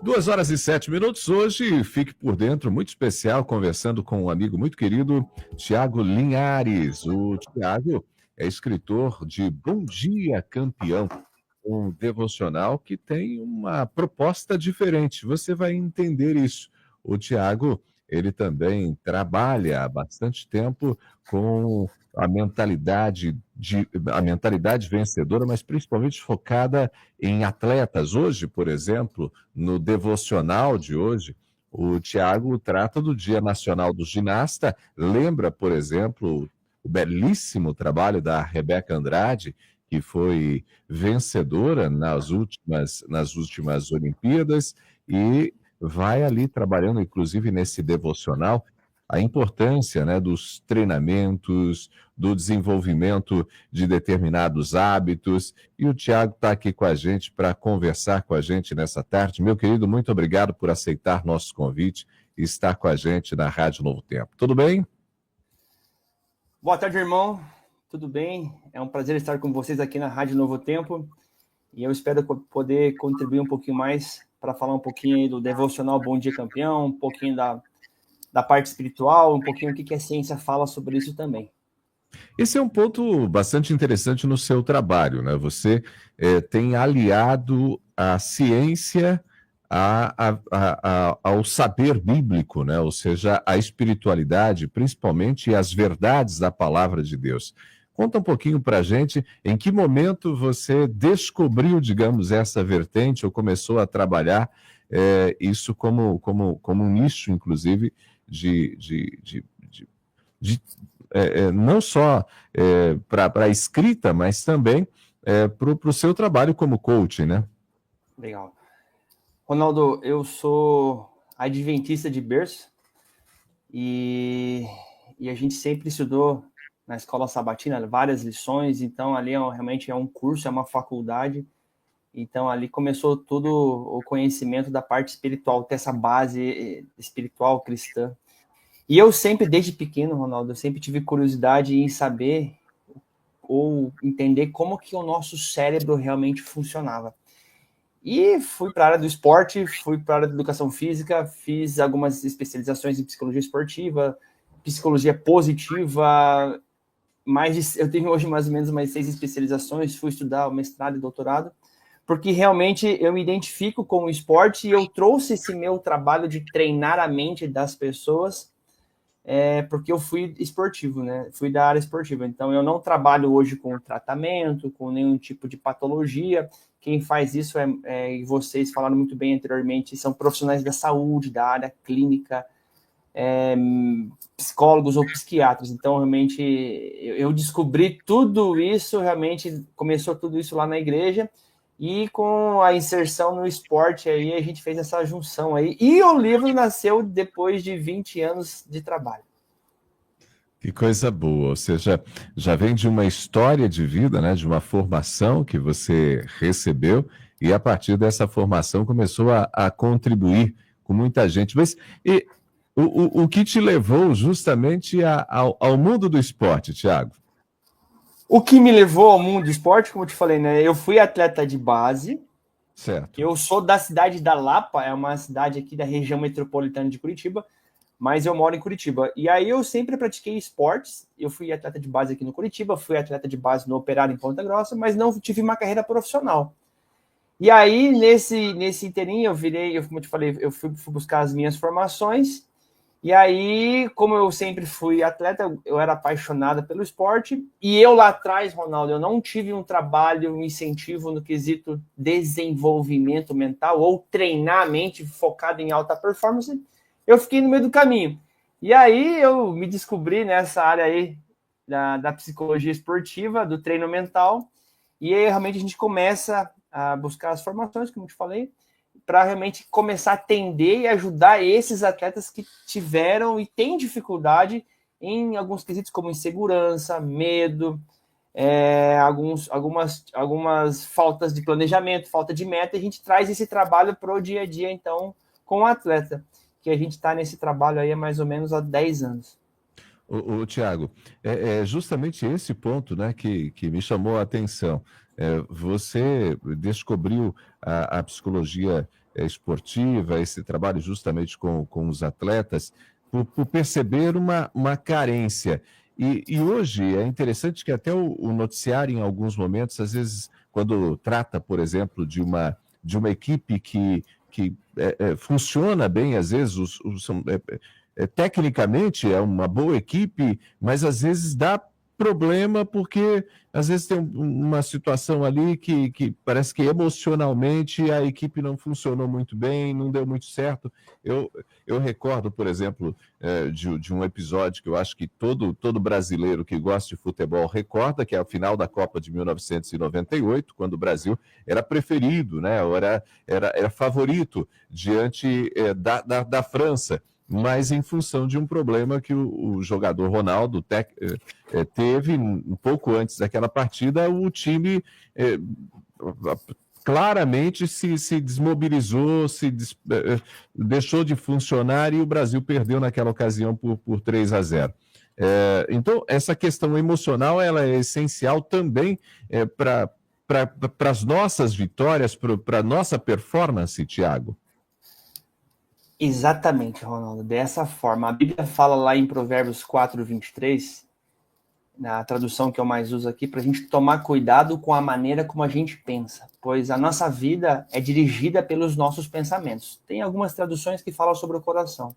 2h07 hoje, fique por dentro, muito especial, conversando com um amigo muito querido, Tiago Linhares. O Tiago é escritor de Bom Dia Campeão, um devocional que tem uma proposta diferente. Você vai entender isso. O Tiago, ele também trabalha há bastante tempo com a mentalidade vencedora, mas principalmente focada em atletas. Hoje, por exemplo, no devocional de hoje, o Tiago trata do Dia Nacional do Ginasta, lembra, por exemplo, o belíssimo trabalho da Rebeca Andrade, que foi vencedora nas últimas Olimpíadas, e vai ali trabalhando, inclusive nesse devocional, a importância, né, dos treinamentos, do desenvolvimento de determinados hábitos. E o Tiago está aqui com a gente para conversar com a gente nessa tarde. Meu querido, muito obrigado por aceitar nosso convite e estar com a gente na Rádio Novo Tempo. Tudo bem? Boa tarde, irmão. Tudo bem? É um prazer estar com vocês aqui na Rádio Novo Tempo. E eu espero poder contribuir um pouquinho mais para falar um pouquinho aí do devocional Bom Dia Campeão, um pouquinho da parte espiritual, um pouquinho o que a ciência fala sobre isso também. Esse é um ponto bastante interessante no seu trabalho, né? Você tem aliado a ciência ao saber bíblico, né? Ou seja, a espiritualidade, principalmente, e as verdades da palavra de Deus. Conta um pouquinho para a gente em que momento você descobriu, digamos, essa vertente ou começou a trabalhar isso como um nicho, inclusive, de não só para a escrita, mas também para o seu trabalho como coach, né? Legal. Ronaldo, eu sou adventista de berço e a gente sempre estudou na escola sabatina várias lições, então ali realmente é um curso, é uma faculdade. Então, ali começou todo o conhecimento da parte espiritual, ter essa base espiritual cristã. E eu sempre, desde pequeno, Ronaldo, eu sempre tive curiosidade em saber ou entender como que o nosso cérebro realmente funcionava. E fui para a área do esporte, fui para a área da educação física, fiz algumas especializações em psicologia esportiva, psicologia positiva, eu tenho hoje mais ou menos mais 6 especializações, fui estudar o mestrado e doutorado, porque realmente eu me identifico com o esporte e eu trouxe esse meu trabalho de treinar a mente das pessoas, porque eu fui esportivo, né? Fui da área esportiva. Então, eu não trabalho hoje com tratamento, com nenhum tipo de patologia. Quem faz isso e vocês falaram muito bem anteriormente, são profissionais da saúde, da área clínica, psicólogos ou psiquiatras. Então, realmente, eu descobri tudo isso, realmente começou tudo isso lá na igreja, e com a inserção no esporte aí, a gente fez essa junção aí. E o livro nasceu depois de 20 anos de trabalho. Que coisa boa, ou seja, já vem de uma história de vida, né, de uma formação que você recebeu, e a partir dessa formação começou a contribuir com muita gente. Mas o que te levou justamente ao mundo do esporte, Tiago? O que me levou ao mundo do esporte, como eu te falei, né? Eu fui atleta de base. Certo. Eu sou da cidade da Lapa, é uma cidade aqui da região metropolitana de Curitiba, mas eu moro em Curitiba. E aí eu sempre pratiquei esportes. Eu fui atleta de base aqui no Curitiba, fui atleta de base no Operário em Ponta Grossa, mas não tive uma carreira profissional. E aí, nesse inteirinho, como eu te falei, eu fui buscar as minhas formações. E aí, como eu sempre fui atleta, eu era apaixonada pelo esporte. E eu lá atrás, Ronaldo, eu não tive um trabalho, um incentivo no quesito desenvolvimento mental ou treinar a mente focado em alta performance. Eu fiquei no meio do caminho. E aí eu me descobri nessa área aí da psicologia esportiva, do treino mental. E aí realmente a gente começa a buscar as formações, como eu te falei, para realmente começar a atender e ajudar esses atletas que tiveram e têm dificuldade em alguns quesitos como insegurança, medo, algumas faltas de planejamento, falta de meta, e a gente traz esse trabalho para o dia a dia, então, com o atleta, que a gente está nesse trabalho aí há mais ou menos há 10 anos. Tiago, é justamente esse ponto, né, que me chamou a atenção. Você descobriu a psicologia esportiva, esse trabalho justamente com os atletas, por perceber uma carência. E hoje é interessante que até o noticiário, em alguns momentos, às vezes, quando trata, por exemplo, de uma equipe que funciona bem, às vezes, tecnicamente é uma boa equipe, mas às vezes dá problema porque às vezes tem uma situação ali que parece que emocionalmente a equipe não funcionou muito bem, não deu muito certo. Eu recordo, por exemplo, de um episódio que eu acho que todo brasileiro que gosta de futebol recorda, que é a final da Copa de 1998, quando o Brasil era preferido, né? Era favorito diante da França, mas em função de um problema que o jogador Ronaldo teve um pouco antes daquela partida, o time claramente se desmobilizou, deixou de funcionar e o Brasil perdeu naquela ocasião por 3-0. Então, essa questão emocional ela é essencial também para as nossas vitórias, para a nossa performance, Thiago. Exatamente, Ronaldo. Dessa forma, a Bíblia fala lá em Provérbios 4:23, na tradução que eu mais uso aqui, para a gente tomar cuidado com a maneira como a gente pensa, pois a nossa vida é dirigida pelos nossos pensamentos. Tem algumas traduções que falam sobre o coração,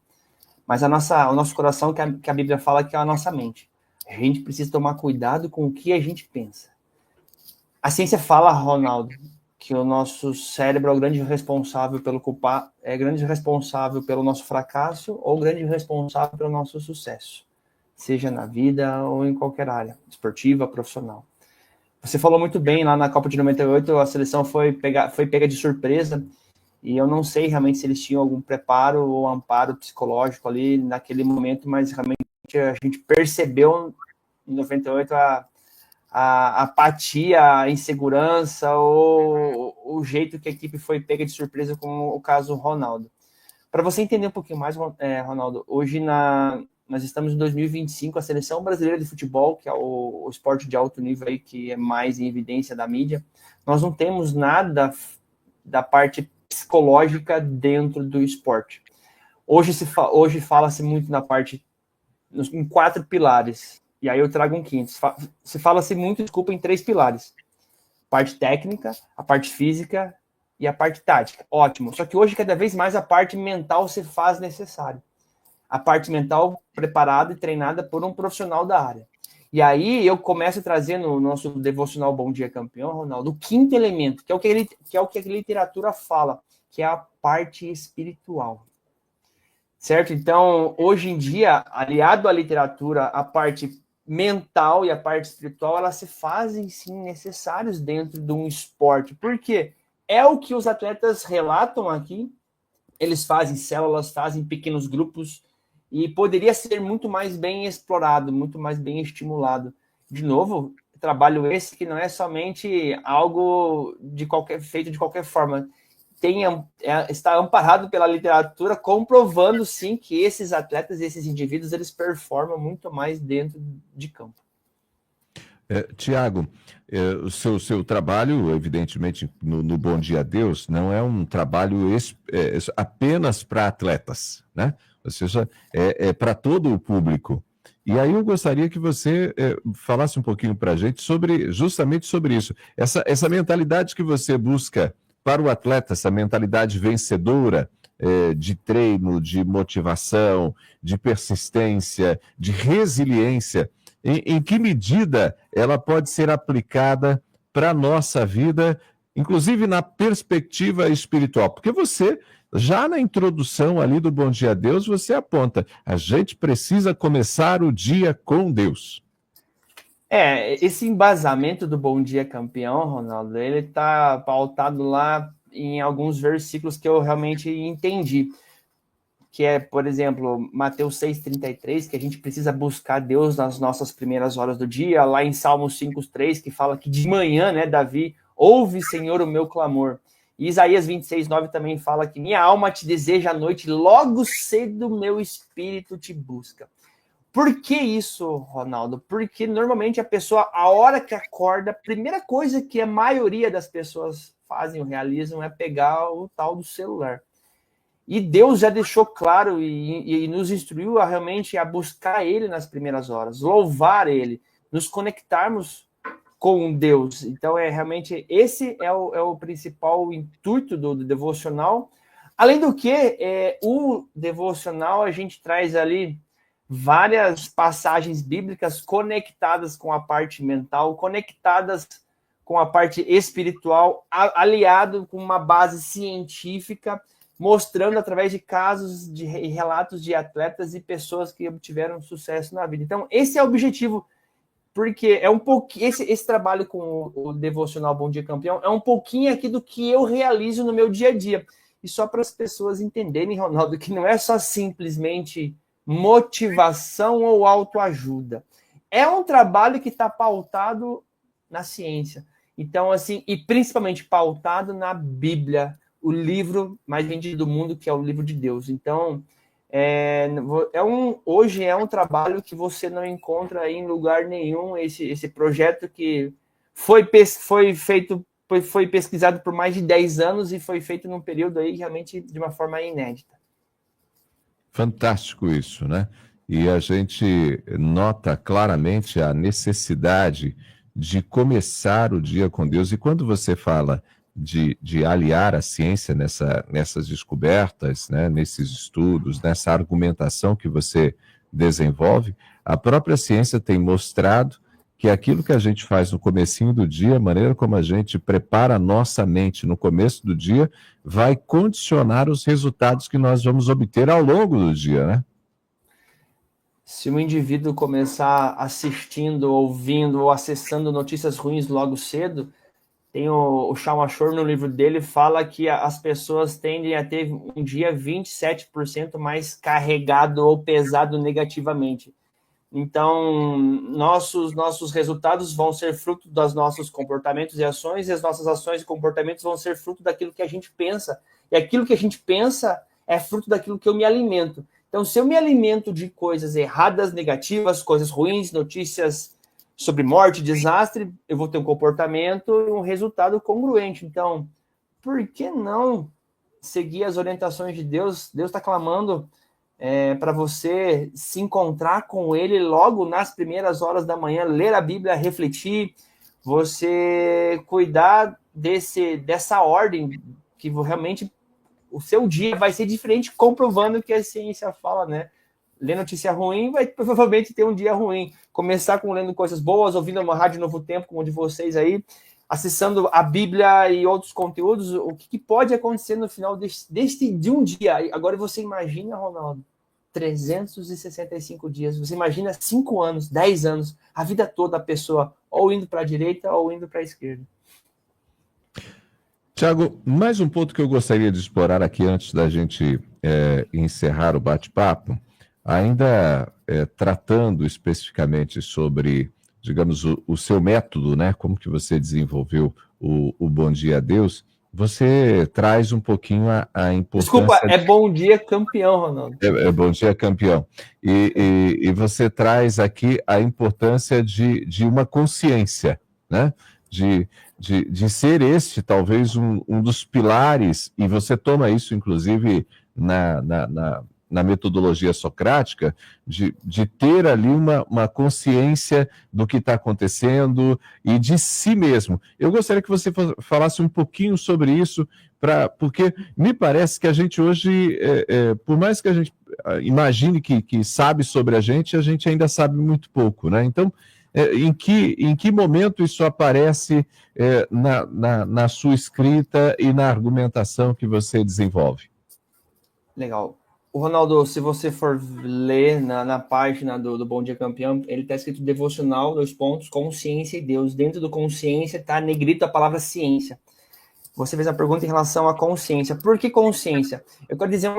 mas o nosso coração que a Bíblia fala que é a nossa mente. A gente precisa tomar cuidado com o que a gente pensa. A ciência fala, Ronaldo, que o nosso cérebro é o grande responsável grande responsável pelo nosso fracasso ou grande responsável pelo nosso sucesso, seja na vida ou em qualquer área, esportiva, profissional. Você falou muito bem, lá na Copa de 98, a seleção foi pega de surpresa, e eu não sei realmente se eles tinham algum preparo ou amparo psicológico ali naquele momento, mas realmente a gente percebeu em 98 a apatia, a insegurança ou o jeito que a equipe foi pega de surpresa, como o caso Ronaldo. Para você entender um pouquinho mais, Ronaldo, hoje nós estamos em 2025, a seleção brasileira de futebol, que é o esporte de alto nível aí, que é mais em evidência da mídia, nós não temos nada da parte psicológica dentro do esporte. Hoje fala-se muito na parte, em 4 pilares, e aí eu trago um quinto. Se fala-se muito, desculpa, em 3 pilares. Parte técnica, a parte física e a parte tática. Ótimo. Só que hoje, cada vez mais, a parte mental se faz necessária. A parte mental preparada e treinada por um profissional da área. E aí eu começo a trazer no nosso devocional Bom Dia Campeão, Ronaldo, o quinto elemento, que é o que a literatura fala, que é a parte espiritual. Certo? Então, hoje em dia, aliado à literatura, a parte mental e a parte espiritual, elas se fazem, sim, necessários dentro de um esporte. Por quê? É o que os atletas relatam aqui. Eles fazem células, fazem pequenos grupos, e poderia ser muito mais bem explorado, muito mais bem estimulado. De novo, trabalho esse que não é somente algo feito de qualquer forma. Está amparado pela literatura, comprovando, sim, que esses atletas, esses indivíduos, eles performam muito mais dentro de campo. Tiago, o seu trabalho, evidentemente, no Bom Dia a Deus, não é um trabalho apenas para atletas, né? Ou seja, é para todo o público. E aí eu gostaria que você falasse um pouquinho para a gente justamente sobre isso. Essa mentalidade que você busca para o atleta, essa mentalidade vencedora, de treino, de motivação, de persistência, de resiliência, em que medida ela pode ser aplicada para a nossa vida, inclusive na perspectiva espiritual? Porque você, já na introdução ali do Bom Dia a Deus, você aponta, a gente precisa começar o dia com Deus. Esse embasamento do Bom Dia Campeão, Ronaldo, ele está pautado lá em alguns versículos que eu realmente entendi. Que é, por exemplo, Mateus 6,33, que a gente precisa buscar Deus nas nossas primeiras horas do dia, lá em Salmos 5,3, que fala que de manhã, né, Davi, ouve, Senhor, o meu clamor. E Isaías 26,9 também fala que minha alma te deseja à noite, logo cedo meu espírito te busca. Por que isso, Ronaldo? Porque normalmente a pessoa, a hora que acorda, a primeira coisa que a maioria das pessoas fazem, ou realizam, é pegar o tal do celular. E Deus já deixou claro e nos instruiu a realmente a buscar Ele nas primeiras horas, louvar Ele, nos conectarmos com Deus. Então, realmente, esse é o principal intuito do devocional. Além do que, o devocional, a gente traz ali várias passagens bíblicas conectadas com a parte mental, conectadas com a parte espiritual, aliado com uma base científica, mostrando através de casos e relatos de atletas e pessoas que obtiveram sucesso na vida. Então, esse é o objetivo, porque é um pouquinho esse trabalho com o devocional Bom Dia Campeão é um pouquinho aqui do que eu realizo no meu dia a dia. E só para as pessoas entenderem, Ronaldo, que não é só simplesmente motivação ou autoajuda. É um trabalho que está pautado na ciência. Então, assim, e principalmente pautado na Bíblia, o livro mais vendido do mundo, que é o livro de Deus. Então, hoje é um trabalho que você não encontra em lugar nenhum, esse projeto que foi pesquisado por mais de 10 anos e foi feito num período aí realmente de uma forma inédita. Fantástico isso, né? E a gente nota claramente a necessidade de começar o dia com Deus. E quando você fala de aliar a ciência nessas descobertas, né, nesses estudos, nessa argumentação que você desenvolve, a própria ciência tem mostrado que aquilo que a gente faz no comecinho do dia, a maneira como a gente prepara a nossa mente no começo do dia, vai condicionar os resultados que nós vamos obter ao longo do dia, né? Se o indivíduo começar assistindo, ouvindo ou acessando notícias ruins logo cedo, tem o Shawn Achor no livro dele, fala que as pessoas tendem a ter um dia 27% mais carregado ou pesado negativamente. Então, nossos resultados vão ser fruto dos nossos comportamentos e ações, e as nossas ações e comportamentos vão ser fruto daquilo que a gente pensa. E aquilo que a gente pensa é fruto daquilo que eu me alimento. Então, se eu me alimento de coisas erradas, negativas, coisas ruins, notícias sobre morte, desastre, eu vou ter um comportamento e um resultado congruente. Então, por que não seguir as orientações de Deus? Deus está clamando para você se encontrar com Ele logo nas primeiras horas da manhã, ler a Bíblia, refletir, você cuidar dessa ordem, que realmente o seu dia vai ser diferente, comprovando o que a ciência fala, né? Ler notícia ruim vai provavelmente ter um dia ruim. Começar com lendo coisas boas, ouvindo uma rádio Novo Tempo, como de vocês aí, acessando a Bíblia e outros conteúdos, o que pode acontecer no final de um dia. Agora você imagina, Ronaldo, 365 dias, você imagina 5 anos, 10 anos, a vida toda a pessoa ou indo para a direita ou indo para a esquerda. Tiago, mais um ponto que eu gostaria de explorar aqui antes da gente encerrar o bate-papo, ainda tratando especificamente sobre, digamos, o seu método, né? Como que você desenvolveu o Bom Dia a Deus, você traz um pouquinho a importância... Desculpa, é Bom Dia Campeão, Ronaldo. Bom Dia Campeão. E você traz aqui a importância de uma consciência, né? De ser este talvez um dos pilares, e você toma isso inclusive na metodologia socrática, de ter ali uma consciência do que está acontecendo e de si mesmo. Eu gostaria que você falasse um pouquinho sobre isso, porque me parece que a gente hoje, por mais que a gente imagine que sabe sobre a gente ainda sabe muito pouco, né? Então, em que momento isso aparece na sua escrita e na argumentação que você desenvolve? Legal. O Ronaldo, se você for ler na página do Bom Dia Campeão, ele está escrito devocional, 2 pontos, consciência e Deus. Dentro do consciência está negrito a palavra ciência. Você fez a pergunta em relação à consciência. Por que consciência? Eu quero dizer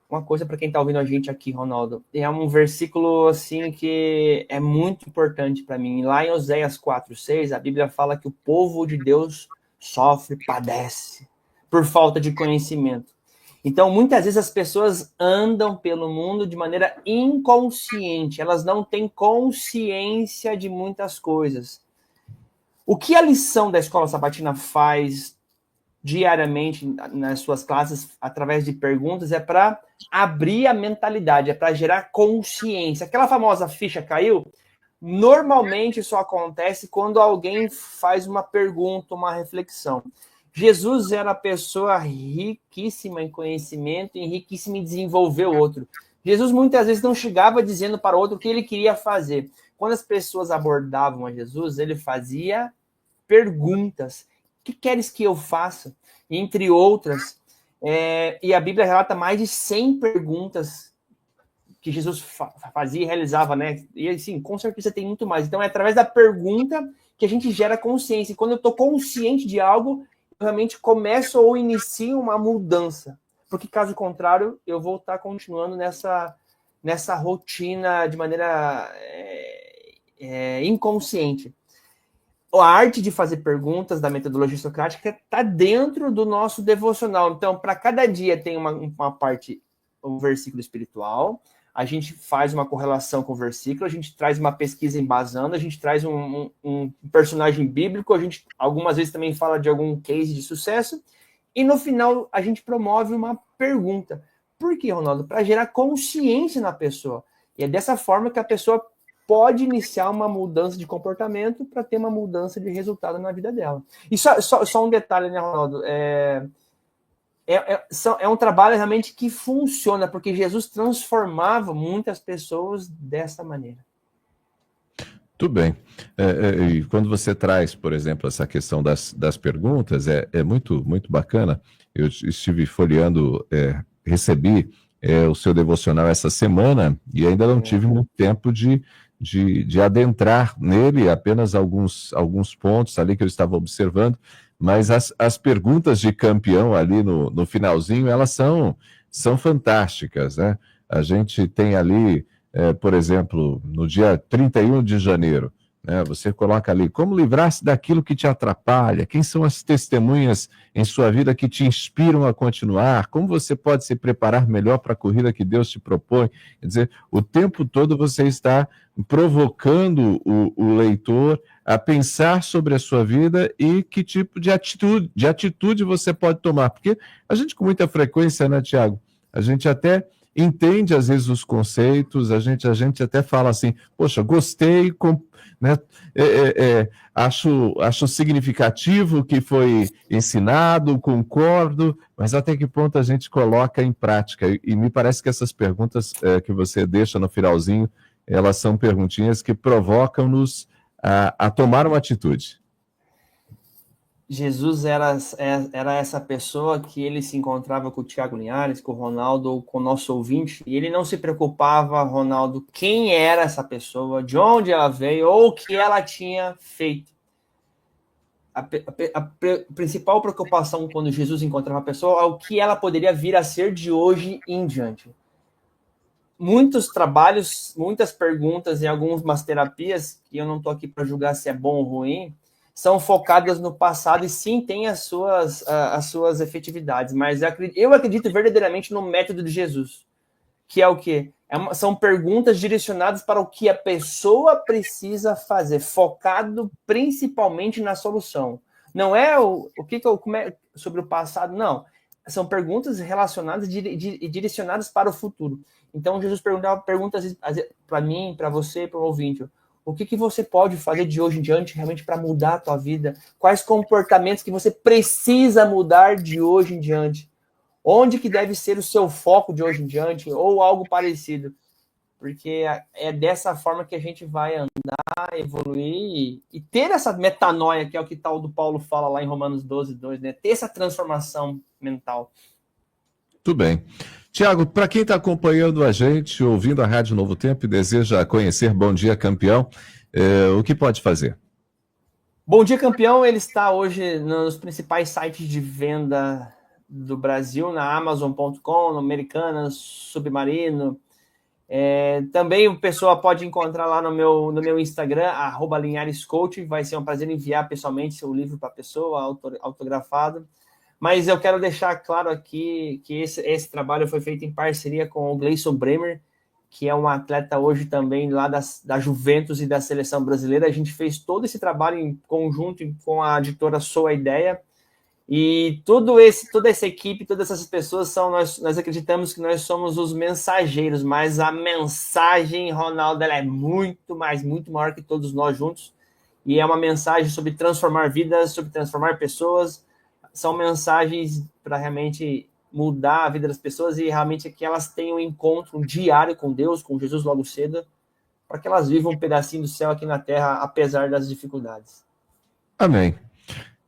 uma coisa para quem está ouvindo a gente aqui, Ronaldo. É um versículo assim que é muito importante para mim. Lá em Oséias 4:6, a Bíblia fala que o povo de Deus sofre, padece por falta de conhecimento. Então, muitas vezes as pessoas andam pelo mundo de maneira inconsciente. Elas não têm consciência de muitas coisas. O que a lição da escola sabatina faz diariamente nas suas classes, através de perguntas, é para abrir a mentalidade, é para gerar consciência. Aquela famosa ficha caiu, normalmente isso acontece quando alguém faz uma pergunta, uma reflexão. Jesus era a pessoa riquíssima em conhecimento e riquíssima em desenvolver o outro. Jesus muitas vezes não chegava dizendo para o outro o que ele queria fazer. Quando as pessoas abordavam a Jesus, ele fazia perguntas. O que queres que eu faça? Entre outras. E a Bíblia relata mais de 100 perguntas que Jesus fazia e realizava, né? E assim, com certeza tem muito mais. Então é através da pergunta que a gente gera consciência. E quando eu estou consciente de algo, eu realmente começo ou inicio uma mudança. Porque caso contrário, eu vou estar continuando nessa rotina de maneira inconsciente. A arte de fazer perguntas da metodologia socrática está dentro do nosso devocional. Então, para cada dia tem uma parte, um versículo espiritual, a gente faz uma correlação com o versículo, a gente traz uma pesquisa embasando, a gente traz um personagem bíblico, a gente algumas vezes também fala de algum case de sucesso, e no final a gente promove uma pergunta. Por que, Ronaldo? Para gerar consciência na pessoa. E é dessa forma que a pessoa pode iniciar uma mudança de comportamento para ter uma mudança de resultado na vida dela. E só um detalhe, né, Ronaldo? É um trabalho realmente que funciona, porque Jesus transformava muitas pessoas dessa maneira. Tudo bem. E quando você traz, por exemplo, essa questão das perguntas, é muito, muito bacana. Eu estive folheando, recebi o seu devocional essa semana e ainda não tive muito tempo de adentrar nele, apenas alguns pontos ali que eu estava observando, mas as perguntas de campeão ali no finalzinho, elas são fantásticas, né? A gente tem ali, por exemplo, no dia 31 de janeiro, né, você coloca ali, como livrar-se daquilo que te atrapalha, quem são as testemunhas em sua vida que te inspiram a continuar, como você pode se preparar melhor para a corrida que Deus te propõe. Quer dizer, o tempo todo você está provocando o leitor a pensar sobre a sua vida e que tipo de atitude você pode tomar. Porque a gente, com muita frequência, né, Tiago, a gente até entende, às vezes, os conceitos, a gente até fala assim, poxa, gostei, né, acho significativo o que foi ensinado, concordo, mas até que ponto a gente coloca em prática? E me parece que essas perguntas que você deixa no finalzinho, elas são perguntinhas que provocam-nos a tomar uma atitude. Jesus era essa pessoa que ele se encontrava com o Thiago Linhares, com o Ronaldo, com o nosso ouvinte, e ele não se preocupava, Ronaldo, quem era essa pessoa, de onde ela veio ou o que ela tinha feito. A principal preocupação quando Jesus encontrava a pessoa é o que ela poderia vir a ser de hoje em diante. Muitos trabalhos, muitas perguntas e algumas terapias, que eu não estou aqui para julgar se é bom ou ruim, são focadas no passado e sim tem as suas efetividades, mas eu acredito verdadeiramente no método de Jesus, que é o quê? São perguntas direcionadas para o que a pessoa precisa fazer, focado principalmente na solução. Não é sobre o passado, não. São perguntas relacionadas e direcionadas para o futuro. Então, Jesus pergunta para mim, para você, para o ouvinte, o que você pode fazer de hoje em diante realmente para mudar a tua vida? Quais comportamentos que você precisa mudar de hoje em diante? Onde que deve ser o seu foco de hoje em diante? Ou algo parecido? Porque é dessa forma que a gente vai andar, evoluir e ter essa metanoia, que é o que tal do Paulo fala lá em Romanos 12:2, né? Ter essa transformação mental. Tudo bem. Tiago, para quem está acompanhando a gente, ouvindo a Rádio Novo Tempo e deseja conhecer Bom Dia Campeão, o que pode fazer? Bom Dia Campeão, ele está hoje nos principais sites de venda do Brasil, na Amazon.com, no Americanas, Submarino. Também o pessoal pode encontrar lá no meu Instagram, @linharescoach. Vai ser um prazer enviar pessoalmente seu livro para a pessoa, autografado. Mas eu quero deixar claro aqui que esse trabalho foi feito em parceria com o Gleison Bremer, que é um atleta hoje também lá da Juventus e da seleção brasileira. A gente fez todo esse trabalho em conjunto com a editora Sou a Ideia. E toda essa equipe, todas essas pessoas nós acreditamos que nós somos os mensageiros, mas a mensagem, Ronaldo, ela é muito maior que todos nós juntos. E é uma mensagem sobre transformar vidas, sobre transformar pessoas. São mensagens para realmente mudar a vida das pessoas e realmente que elas tenham um encontro diário com Deus, com Jesus logo cedo, para que elas vivam um pedacinho do céu aqui na terra, apesar das dificuldades. Amém.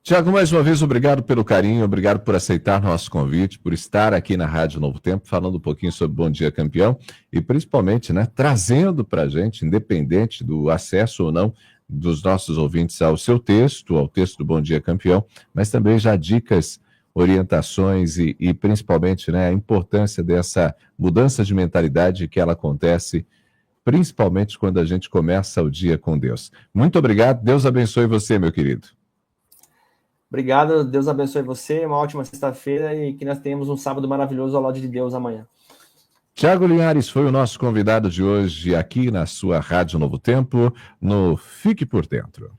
Tiago, mais uma vez, obrigado pelo carinho, obrigado por aceitar nosso convite, por estar aqui na Rádio Novo Tempo, falando um pouquinho sobre Bom Dia Campeão e principalmente, né, trazendo para a gente, independente do acesso ou não dos nossos ouvintes ao seu texto, ao texto do Bom Dia Campeão, mas também já dicas, orientações e principalmente, né, a importância dessa mudança de mentalidade que ela acontece principalmente quando a gente começa o dia com Deus. Muito obrigado, Deus abençoe você, meu querido. Obrigado, Deus abençoe você, uma ótima sexta-feira e que nós tenhamos um sábado maravilhoso ao lado de Deus amanhã. Tiago Linhares foi o nosso convidado de hoje aqui na sua Rádio Novo Tempo, no Fique por Dentro.